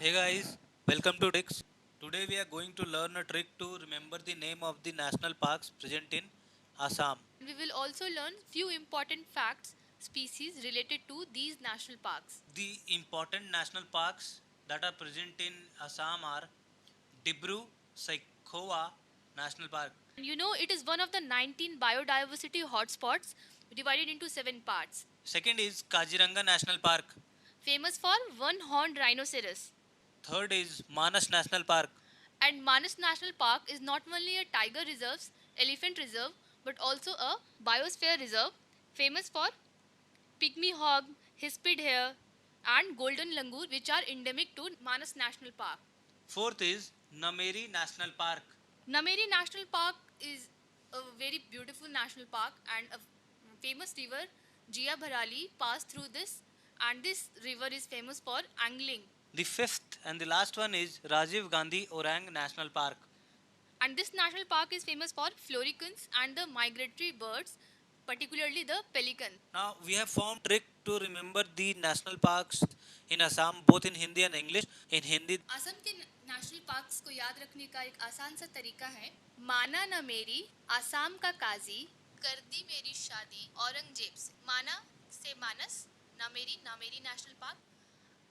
Hey guys, welcome to Tricks. Today we are going to learn a trick to remember the name of the national parks present in Assam. We will also learn few important facts, species related to these national parks. The important national parks that are present in Assam are Dibru Saikhowa National Park. And you know, it is one of the 19 biodiversity hotspots divided into 7 parts. Second is Kaziranga National Park. Famous for one-horned rhinoceros. Third is Manas National Park. And Manas National Park is not only a tiger reserve, elephant reserve, but also a biosphere reserve famous for pygmy hog, hispid hare, and golden langur, which are endemic to Manas National Park. Fourth is Nameri National Park. Nameri National Park is a very beautiful national park, and a famous river, Jia Bharali, passed through this, and this river is famous for angling. The fifth and the last one is Rajiv Gandhi Orang National Park. And this national park is famous for floricans and the migratory birds, particularly the pelican. Now we have formed trick to remember the national parks in Assam both in Hindi and English. In Hindi, Assam के national parks को याद रखने का एक आसान सा तरीका है माना न मेरी आसाम का काजी कर दी मेरी शादी औरंगजेब से माना से मानस ना मेरी नेशनल पार्क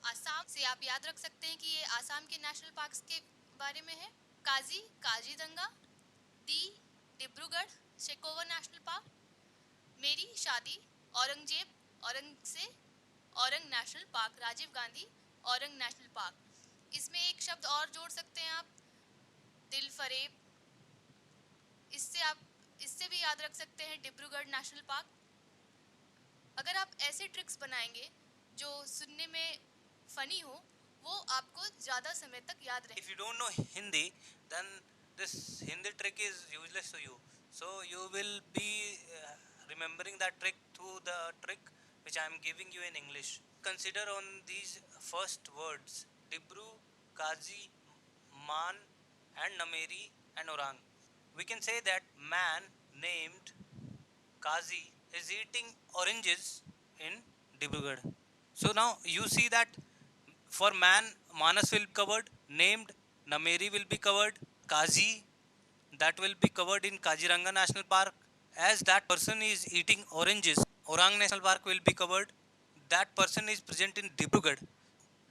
आसाम से आप याद रख सकते हैं कि ये आसाम के नेशनल पार्क्स के बारे में है काजी काजीदंगा दी डिब्रूगढ़ शेकोवा नेशनल पार्क मेरी शादी औरंगजेब औरंग से Orang national park Rajiv Gandhi Orang national park इसमें एक शब्द और जोड़ सकते हैं आप दिल फरेब इससे भी याद रख सकते हैं डिब्रूगढ़ नेशनल पार्क अगर आप ऐसे ट्रिक्स बनाएंगे जो सुनने में फनी हो वो आपको ज़्यादा समय तक याद रहे if you don't know Hindi, then this Hindi trick is useless to you. So you will be remembering that trick through the trick which I am giving you in English. Consider on these first words Dibru, Kazi, Man, and Nameri and Orang. We can say that man named Kazi is eating oranges in Dibrugarh. So now you see that for man, Manas will be covered, named Nameri will be covered, Kazi that will be covered in Kaziranga National Park. As that person is eating oranges, Orang National Park will be covered. That person is present in Dibrugarh.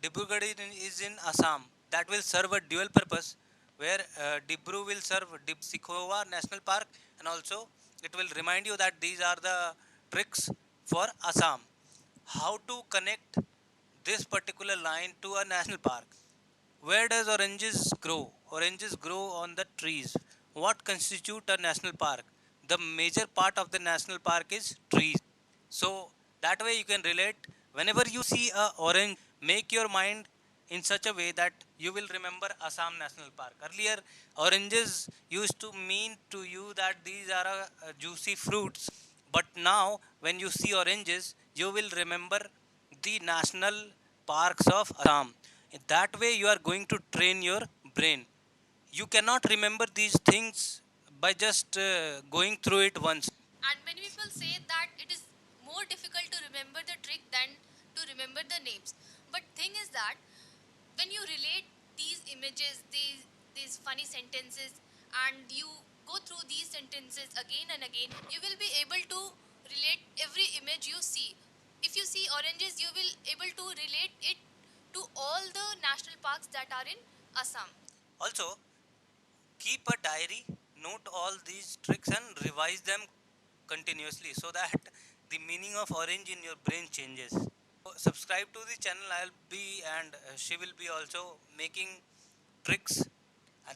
Dibrugarh is in Assam. That will serve a dual purpose where Dibru will serve Sikhova National Park and also it will remind you that these are the tricks for Assam. How to connect this particular line to a national park? Where does oranges grow? Oranges grow on the trees. What constitute a national park? The major part of the national park is trees. So that way you can relate. Whenever you see a orange, make your mind in such a way that you will remember Assam National Park. Earlier, oranges used to mean to you that these are juicy fruits. But now, when you see oranges, you will remember the national parks of Assam. In that way, you are going to train your brain. You cannot remember these things by just going through it once. and many people say that it is more difficult to remember the trick than to remember the names but thing is that when you relate these images these funny sentences and you go through these sentences again and again you will be able to relate every image you see if you see oranges you will able to relate it to all the national parks that are in Assam. Also, keep a diary, note all these tricks and revise them continuously so that the meaning of orange in your brain changes. So, subscribe to the channel. I'll be and she will be also making tricks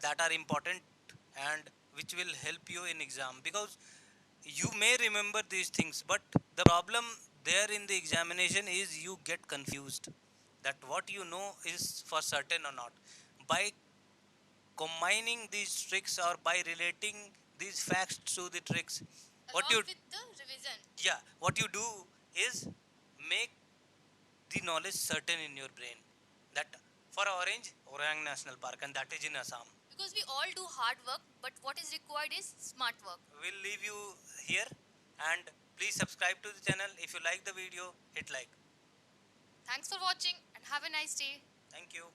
that are important and which will help you in exam because you may remember these things but the problem there in the examination is you get confused that what you know is for certain or not by combining these tricks or by relating these facts to the tricks what Along you with the revision. yeah what you do is make the knowledge certain in your brain that for orange Orang National Park and that is in Assam. Because we all do hard work, but what is required is smart work. We'll leave you here and please subscribe to the channel. If you like the video, hit like. Thanks for watching and have a nice day. Thank you.